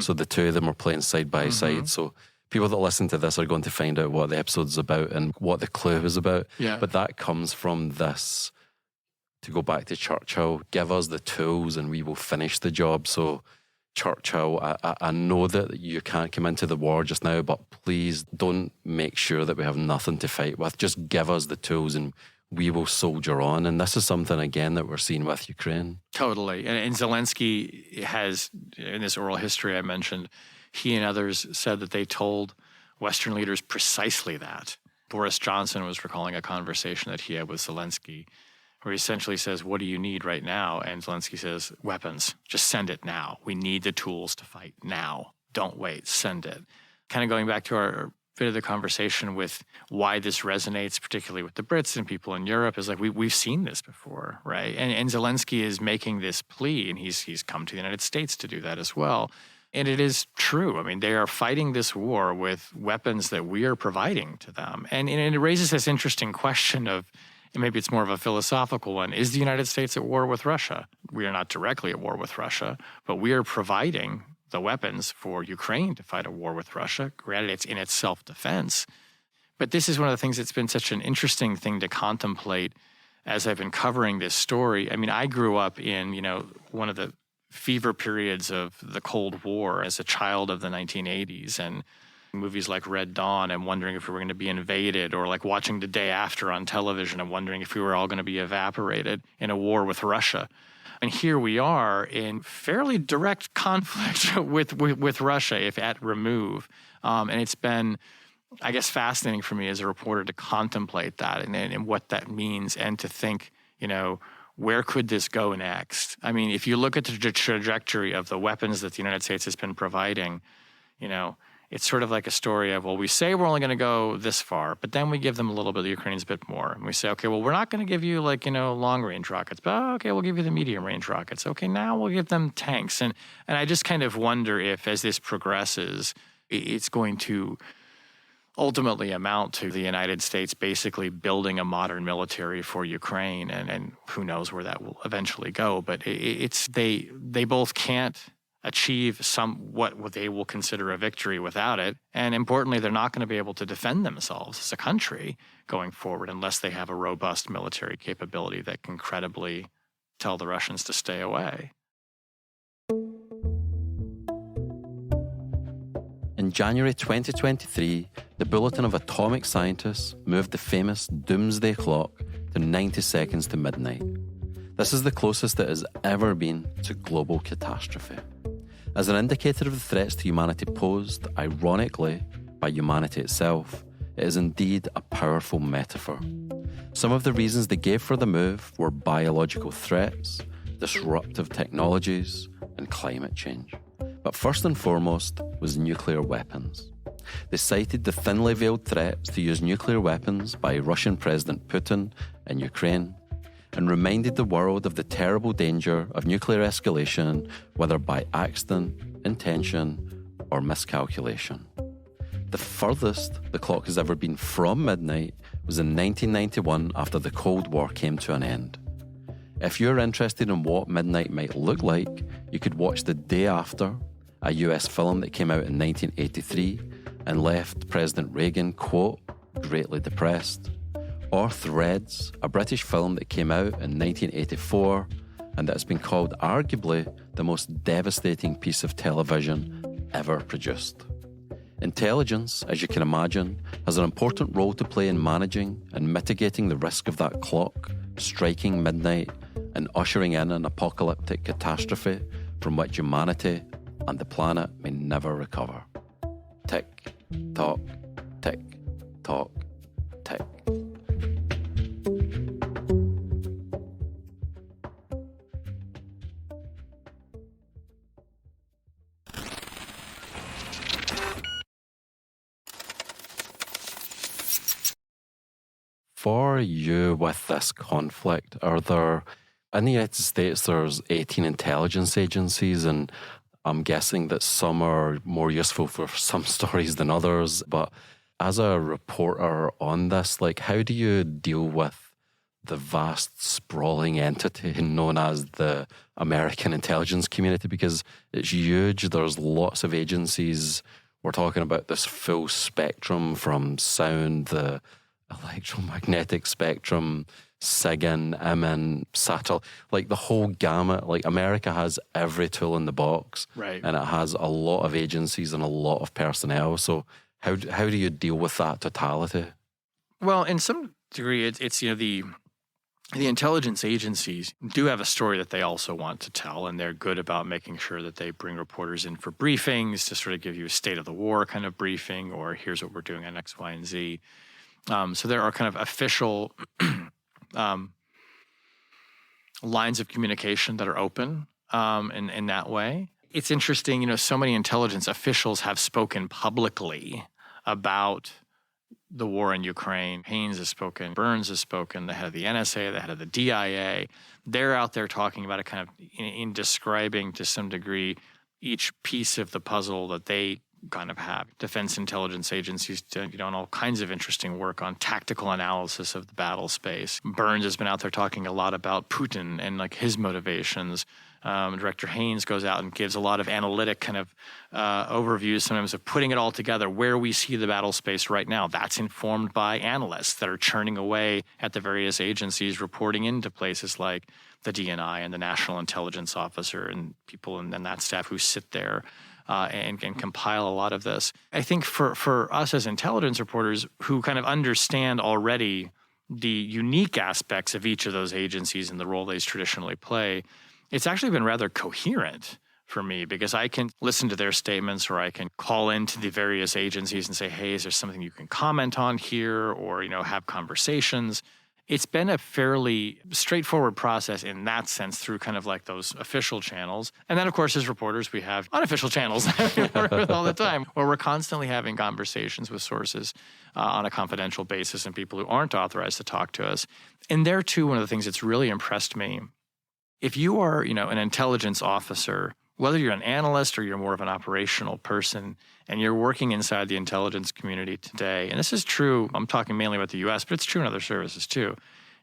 So the two of them are playing side by side. So people that listen to this are going to find out what the episode's about and what the clue is about. Yeah. But that comes from this, to go back to Churchill, give us the tools and we will finish the job. So Churchill, I know that you can't come into the war just now, but please don't make sure that we have nothing to fight with. Just give us the tools and we will soldier on. And this is something, again, that we're seeing with Ukraine. Totally. And Zelensky has, in this oral history I mentioned, he and others said that they told Western leaders precisely that. Boris Johnson was recalling a conversation that he had with Zelensky, where he essentially says, what do you need right now? And Zelensky says, weapons. Just send it now. We need the tools to fight now. Don't wait. Send it. Kind of going back to our bit of the conversation with why this resonates, particularly with the Brits and people in Europe, is like we've seen this before, right? And Zelensky is making this plea, and he's come to the United States to do that as well. And it is true. I mean, they are fighting this war with weapons that we are providing to them. And it raises this interesting question of, and maybe it's more of a philosophical one, is the United States at war with Russia? We are not directly at war with Russia, but we are providing the weapons for Ukraine to fight a war with Russia. Granted, it's in its self-defense. But this is one of the things that's been such an interesting thing to contemplate as I've been covering this story. I mean, I grew up in, one of the fever periods of the Cold War as a child of the 1980s, and movies like Red Dawn and wondering if we were going to be invaded, or like watching The Day After on television and wondering if we were all going to be evaporated in a war with Russia. And here we are in fairly direct conflict with Russia, if at remove. And it's been, I guess, fascinating for me as a reporter to contemplate that and what that means, and to think, where could this go next? I mean, if you look at the trajectory of the weapons that the United States has been providing, it's sort of like a story of, well, we say we're only going to go this far, but then we give them a little bit, the Ukrainians a bit more. And we say, okay, well, we're not going to give you long-range rockets, but okay, we'll give you the medium-range rockets. Okay, now we'll give them tanks. And I just kind of wonder if, as this progresses, it's going to ultimately amount to the United States basically building a modern military for Ukraine, and who knows where that will eventually go. But they both can't achieve what they will consider a victory without it. And importantly, they're not going to be able to defend themselves as a country going forward unless they have a robust military capability that can credibly tell the Russians to stay away. In January 2023, the Bulletin of Atomic Scientists moved the famous doomsday clock to 90 seconds to midnight. This is the closest it has ever been to global catastrophe. As an indicator of the threats to humanity posed, ironically, by humanity itself, it is indeed a powerful metaphor. Some of the reasons they gave for the move were biological threats, disruptive technologies, and climate change. But first and foremost was nuclear weapons. They cited the thinly veiled threats to use nuclear weapons by Russian President Putin in Ukraine, and reminded the world of the terrible danger of nuclear escalation, whether by accident, intention, or miscalculation. The furthest the clock has ever been from midnight was in 1991, after the Cold War came to an end. If you're interested in what midnight might look like, you could watch The Day After, a US film that came out in 1983 and left President Reagan, quote, greatly depressed. Or Threads, a British film that came out in 1984 and that has been called arguably the most devastating piece of television ever produced. Intelligence, as you can imagine, has an important role to play in managing and mitigating the risk of that clock striking midnight and ushering in an apocalyptic catastrophe from which humanity and the planet may never recover. Tick, tock, tick, tock, tick. For you with this conflict, are there, in the United States, there's 18 intelligence agencies, and I'm guessing that some are more useful for some stories than others. But as a reporter on this, how do you deal with the vast, sprawling entity known as the American intelligence community? Because it's huge. There's lots of agencies. We're talking about this full spectrum from sound, the electromagnetic spectrum, SIGINT, IMIN, satellite, the whole gamut. America has every tool in the box, right? And it has a lot of agencies and a lot of personnel. So how do you deal with that totality? Well, in some degree, it's the intelligence agencies do have a story that they also want to tell, and they're good about making sure that they bring reporters in for briefings to sort of give you a state of the war kind of briefing, or here's what we're doing on X, Y, and Z. So there are kind of official lines of communication that are open in that way. It's interesting, so many intelligence officials have spoken publicly about the war in Ukraine. Haynes has spoken, Burns has spoken, the head of the NSA, the head of the DIA. They're out there talking about it kind of in describing to some degree each piece of the puzzle that they kind of have. Defense intelligence agencies done all kinds of interesting work on tactical analysis of the battle space. Burns has been out there talking a lot about Putin and like his motivations. Director Haynes goes out and gives a lot of analytic kind of overviews sometimes of putting it all together, where we see the battle space right now. That's informed by analysts that are churning away at the various agencies, reporting into places like the DNI and the National Intelligence Officer and people and that staff who sit there and compile a lot of this. I think for us as intelligence reporters who kind of understand already the unique aspects of each of those agencies and the role they traditionally play, it's actually been rather coherent for me, because I can listen to their statements, or I can call into the various agencies and say, hey, is there something you can comment on here, or, have conversations. It's been a fairly straightforward process in that sense through kind of like those official channels. And then, of course, as reporters, we have unofficial channels that we work with all the time, where we're constantly having conversations with sources on a confidential basis and people who aren't authorized to talk to us. And there, too, one of the things that's really impressed me, if you are, an intelligence officer, whether you're an analyst or you're more of an operational person, and you're working inside the intelligence community today, and this is true, I'm talking mainly about the US, but it's true in other services too,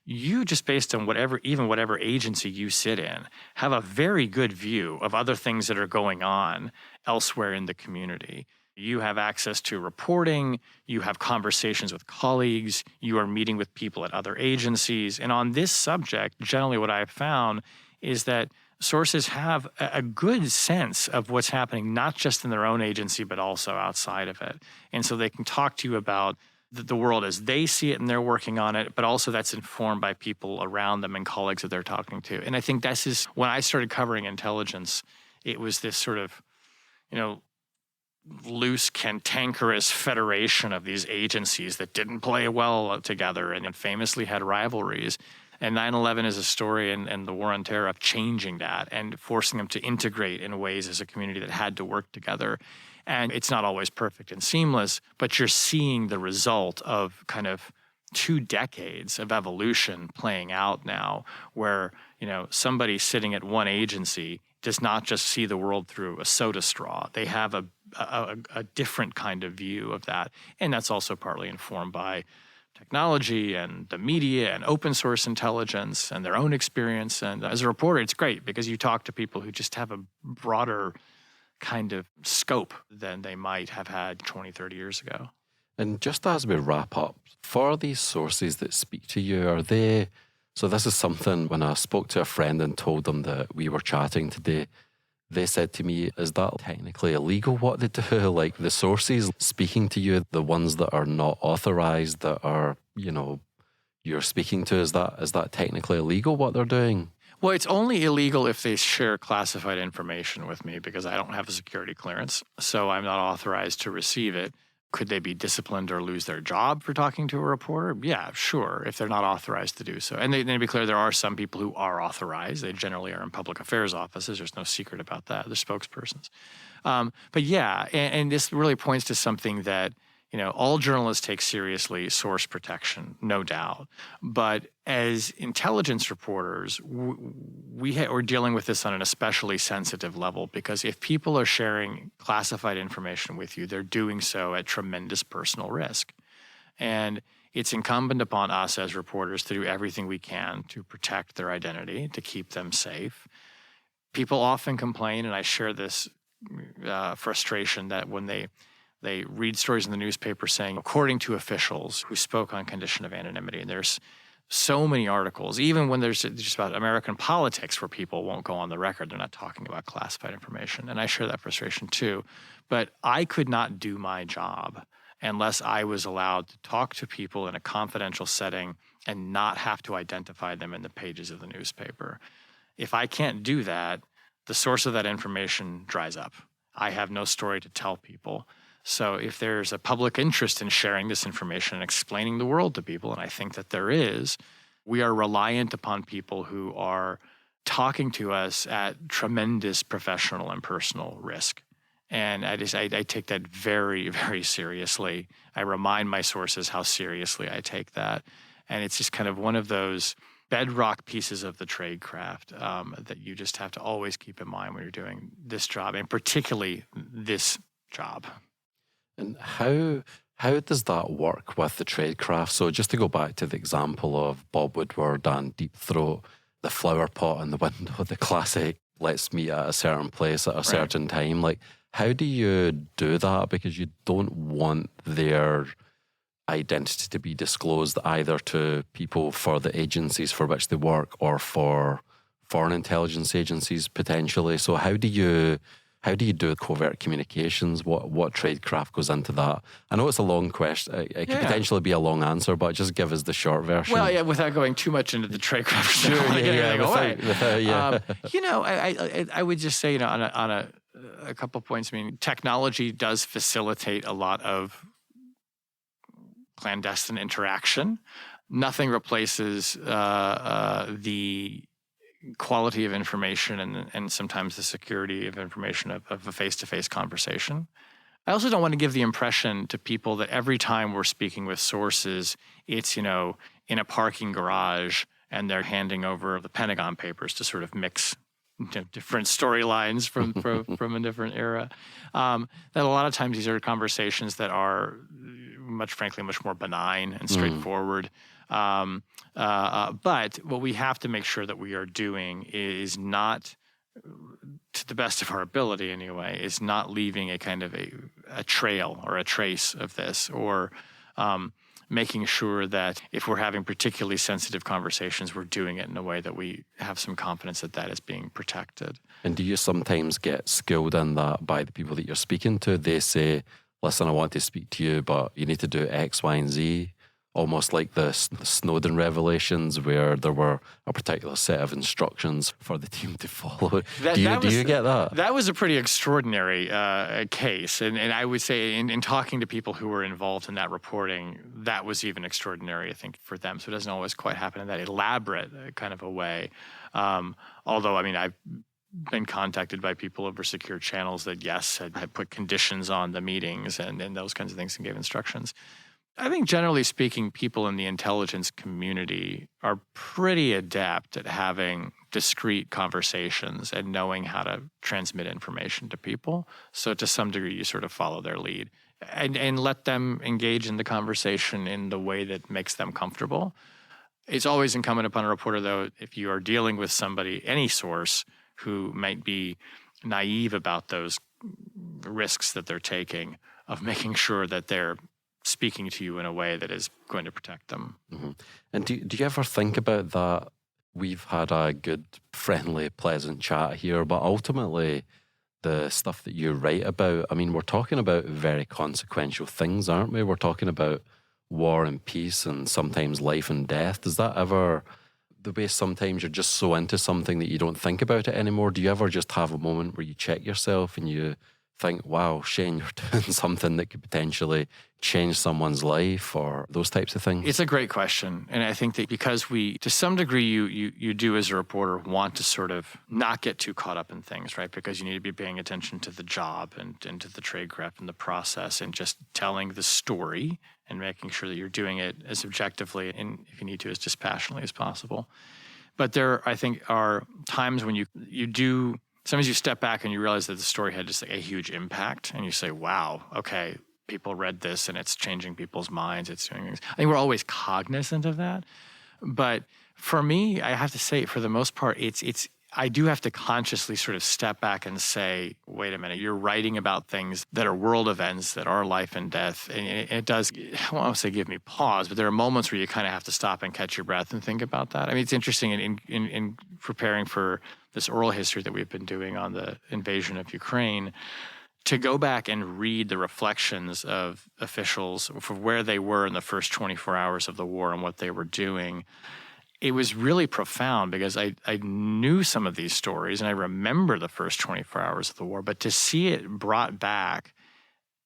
you just based on whatever agency you sit in, have a very good view of other things that are going on elsewhere in the community. You have access to reporting, you have conversations with colleagues, you are meeting with people at other agencies. And on this subject, generally what I've found is that sources have a good sense of what's happening, not just in their own agency, but also outside of it. And so they can talk to you about the world as they see it and they're working on it, but also that's informed by people around them and colleagues that they're talking to. And I think this is, when I started covering intelligence, it was this sort of, loose, cantankerous federation of these agencies that didn't play well together and famously had rivalries. And 9/11 is a story and the war on terror of changing that and forcing them to integrate in ways as a community that had to work together. And it's not always perfect and seamless, but you're seeing the result of kind of 2 decades of evolution playing out now, where, somebody sitting at one agency does not just see the world through a soda straw. They have a different kind of view of that. And that's also partly informed by technology and the media and open source intelligence and their own experience. And as a reporter, it's great because you talk to people who just have a broader kind of scope than they might have had 20, 30 years ago. And just as we wrap up, for these sources that speak to you, are they... So this is something, when I spoke to a friend and told them that we were chatting today, they said to me, is that technically illegal what they do? Like the sources speaking to you, the ones that are not authorized, that are, you're speaking to, is that technically illegal what they're doing? Well, it's only illegal if they share classified information with me, because I don't have a security clearance, so I'm not authorized to receive it. Could they be disciplined or lose their job for talking to a reporter? Yeah, sure, if they're not authorized to do so. And to be clear, there are some people who are authorized. They generally are in public affairs offices. There's no secret about that. They're spokespersons. But yeah, and this really points to something that, all journalists take seriously, source protection, no doubt. But as intelligence reporters, we're dealing with this on an especially sensitive level, because if people are sharing classified information with you, they're doing so at tremendous personal risk. And it's incumbent upon us as reporters to do everything we can to protect their identity, to keep them safe. People often complain, and I share this frustration, that when they read stories in the newspaper saying, according to officials who spoke on condition of anonymity, and there's so many articles, even when there's just about American politics where people won't go on the record, they're not talking about classified information. And I share that frustration too. But I could not do my job unless I was allowed to talk to people in a confidential setting and not have to identify them in the pages of the newspaper. If I can't do that, the source of that information dries up. I have no story to tell people. So if there's a public interest in sharing this information and explaining the world to people, and I think that there is, we are reliant upon people who are talking to us at tremendous professional and personal risk. And I take that very, very seriously. I remind my sources how seriously I take that. And it's just kind of one of those bedrock pieces of the tradecraft that you just have to always keep in mind when you're doing this job, and particularly this job. And how does that work with the tradecraft? So just to go back to the example of Bob Woodward and Deep Throat, the flower pot in the window, the classic, let's meet at a certain place at a certain time. Like, how do you do that? Because you don't want their identity to be disclosed either to people for the agencies for which they work or for foreign intelligence agencies potentially. So how do you do covert communications? What tradecraft goes into that? I know it's a long question. It could potentially be a long answer, but just give us the short version. Well, yeah, without going too much into the tradecraft. I would just say, on a couple of points. I mean, technology does facilitate a lot of clandestine interaction. Nothing replaces the quality of information and sometimes the security of information of a face-to-face conversation. I also don't want to give the impression to people that every time we're speaking with sources, it's, in a parking garage and they're handing over the Pentagon Papers to sort of mix different storylines from a different era. That a lot of times these are conversations that are much more benign and straightforward. But what we have to make sure that we are doing is not, to the best of our ability anyway, is not leaving a kind of a trail or a trace of this, or making sure that if we're having particularly sensitive conversations, we're doing it in a way that we have some confidence that that is being protected. And do you sometimes get skilled in that by the people that you're speaking to? They say, listen, I want to speak to you, but you need to do X, Y, and Z. Almost like the Snowden revelations, where there were a particular set of instructions for the team to follow. Do you get that? That was a pretty extraordinary case. And I would say in talking to people who were involved in that reporting, that was even extraordinary, I think, for them. So it doesn't always quite happen in that elaborate kind of a way. Although, I mean, I've been contacted by people over secure channels that, yes, had put conditions on the meetings and those kinds of things and gave instructions. I think generally speaking, people in the intelligence community are pretty adept at having discrete conversations and knowing how to transmit information to people. So to some degree, you sort of follow their lead and let them engage in the conversation in the way that makes them comfortable. It's always incumbent upon a reporter, though, if you are dealing with somebody, any source, who might be naive about those risks that they're taking, of making sure that they're speaking to you in a way that is going to protect them. Mm-hmm. And do you ever think about that? We've had a good, friendly, pleasant chat here, but ultimately the stuff that you write about, I mean, we're talking about very consequential things, aren't we? We're talking about war and peace and sometimes life and death. Does that ever, the way sometimes you're just so into something that you don't think about it anymore, do you ever just have a moment where you check yourself and you think, wow, Shane, you're doing something that could potentially change someone's life, or those types of things? It's a great question. And I think that because we, to some degree, you do as a reporter want to sort of not get too caught up in things, right? Because you need to be paying attention to the job and to the tradecraft and the process and just telling the story and making sure that you're doing it as objectively and, if you need to, as dispassionately as possible. But there, I think, are times when you do, sometimes you step back and you realize that the story had just like a huge impact and you say, wow, okay, people read this and it's changing people's minds. It's doing things. I think we're always cognizant of that. But for me, I have to say, for the most part, I do have to consciously sort of step back and say, wait a minute, you're writing about things that are world events, that are life and death. And it does, I won't say give me pause, but there are moments where you kind of have to stop and catch your breath and think about that. I mean, it's interesting in preparing for this oral history that we've been doing on the invasion of Ukraine, to go back and read the reflections of officials for where they were in the first 24 hours of the war and what they were doing, it was really profound because I knew some of these stories and I remember the first 24 hours of the war, but to see it brought back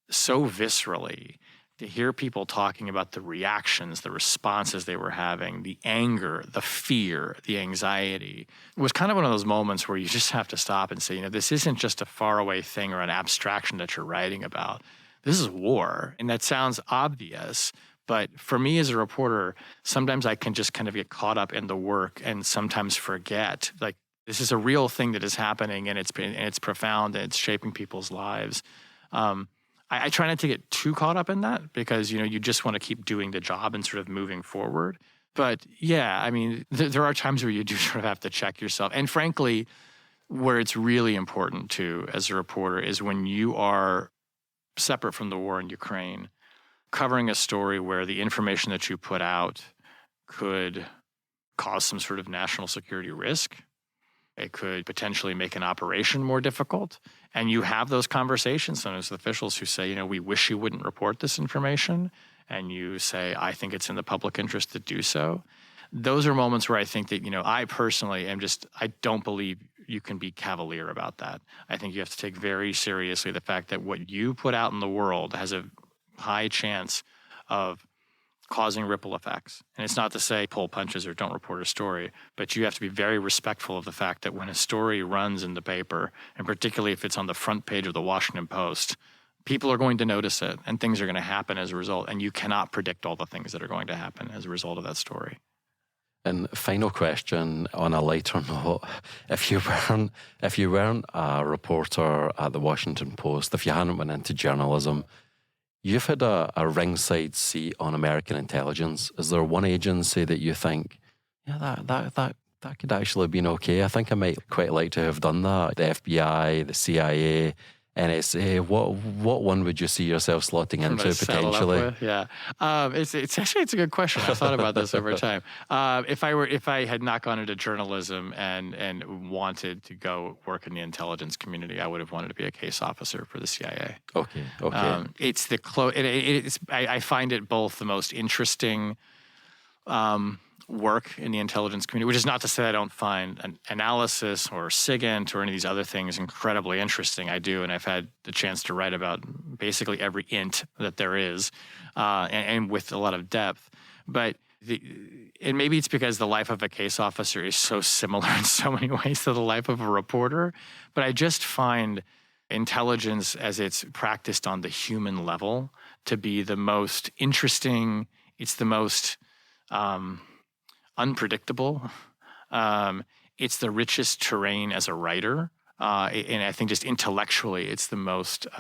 so viscerally, to hear people talking about the reactions, the responses they were having, the anger, the fear, the anxiety, it was kind of one of those moments where you just have to stop and say, this isn't just a faraway thing or an abstraction that you're writing about. This is war. And that sounds obvious, but for me as a reporter, sometimes I can just kind of get caught up in the work and sometimes forget, like, this is a real thing that is happening and it's profound and it's shaping people's lives. I try not to get too caught up in that because, you just want to keep doing the job and sort of moving forward. But yeah, I mean, there are times where you do sort of have to check yourself. And frankly, where it's really important to, as a reporter, is when you are separate from the war in Ukraine, covering a story where the information that you put out could cause some sort of national security risk. It could potentially make an operation more difficult. And you have those conversations sometimes with officials who say, we wish you wouldn't report this information. And you say, I think it's in the public interest to do so. Those are moments where I think that, I personally I don't believe you can be cavalier about that. I think you have to take very seriously the fact that what you put out in the world has a high chance of causing ripple effects. And it's not to say pull punches or don't report a story, but you have to be very respectful of the fact that when a story runs in the paper, and particularly if it's on the front page of the Washington Post, people are going to notice it and things are going to happen as a result. And you cannot predict all the things that are going to happen as a result of that story. And final question on a lighter note, if you weren't a reporter at the Washington Post, if you hadn't went into journalism, you've had a ringside seat on American intelligence. Is there one agency that you think, that could actually have been okay? I think I might quite like to have done that. The FBI, the CIA, NSA. What one would you see yourself slotting into potentially? Yeah, it's a good question. I've thought about this over time. If I had not gone into journalism and wanted to go work in the intelligence community, I would have wanted to be a case officer for the CIA. Okay. I find it both the most interesting work in the intelligence community, which is not to say I don't find an analysis or SIGINT or any of these other things incredibly interesting. I do, and I've had the chance to write about basically every int that there is, and with a lot of depth. But and maybe it's because the life of a case officer is so similar in so many ways to the life of a reporter, but I just find intelligence as it's practiced on the human level to be the most interesting. It's the most unpredictable. It's the richest terrain as a writer. And I think just intellectually, it's the most, it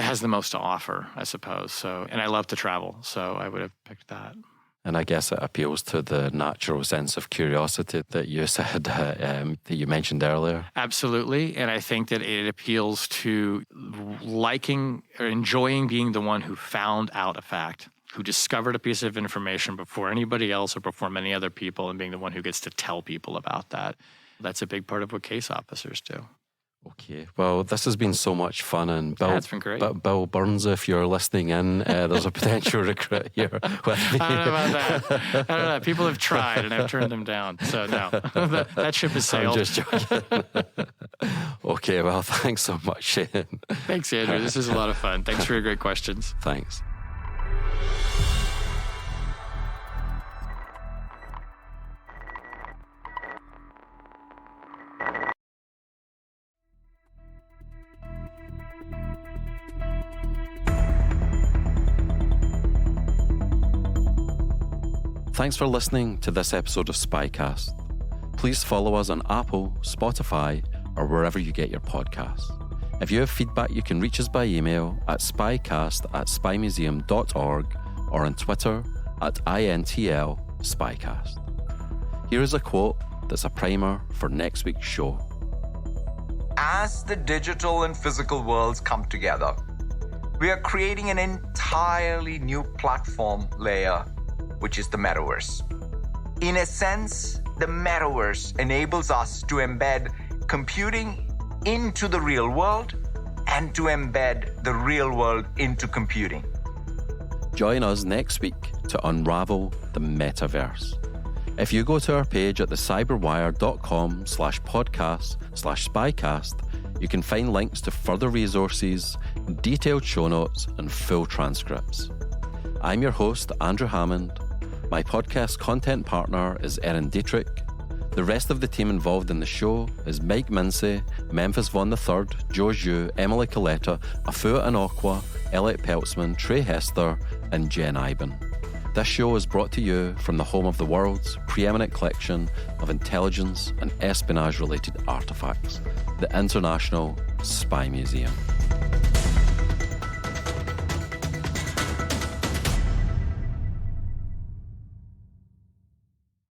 has the most to offer, I suppose. So, and I love to travel, so I would have picked that. And I guess it appeals to the natural sense of curiosity that you said, that you mentioned earlier. Absolutely. And I think that it appeals to liking or enjoying being the one who found out a fact, who discovered a piece of information before anybody else or before many other people, and being the one who gets to tell people about that. That's a big part of what case officers do. Okay. Well, this has been so much fun. And Bill, it's been great. Bill Burns, if you're listening in, there's a potential recruit here with me. I don't know about that. I don't know. People have tried and I've turned them down. So no, that ship has sailed. I'm just joking. Okay. Well, thanks so much, Shane. Thanks, Andrew. This is a lot of fun. Thanks for your great questions. Thanks. Thanks for listening to this episode of SpyCast. Please follow us on Apple, Spotify, or wherever you get your podcasts. If you have feedback, you can reach us by email at spycast@spymuseum.org or on Twitter @INTL SpyCast. Here is a quote that's a primer for next week's show. As the digital and physical worlds come together, we are creating an entirely new platform layer, which is the metaverse. In a sense, the metaverse enables us to embed computing into the real world and to embed the real world into computing. Join us next week to unravel the metaverse. If you go to our page at thecyberwire.com/podcast/SpyCast, you can find links to further resources, detailed show notes, and full transcripts. I'm your host, Andrew Hammond. My podcast content partner is Erin Dietrich. The rest of the team involved in the show is Mike Mincy, Memphis Von III, Joe Zhu, Emily Coletta, Afua Anokwa, Elliot Peltzman, Trey Hester, and Jen Iben. This show is brought to you from the home of the world's preeminent collection of intelligence and espionage-related artifacts, the International Spy Museum.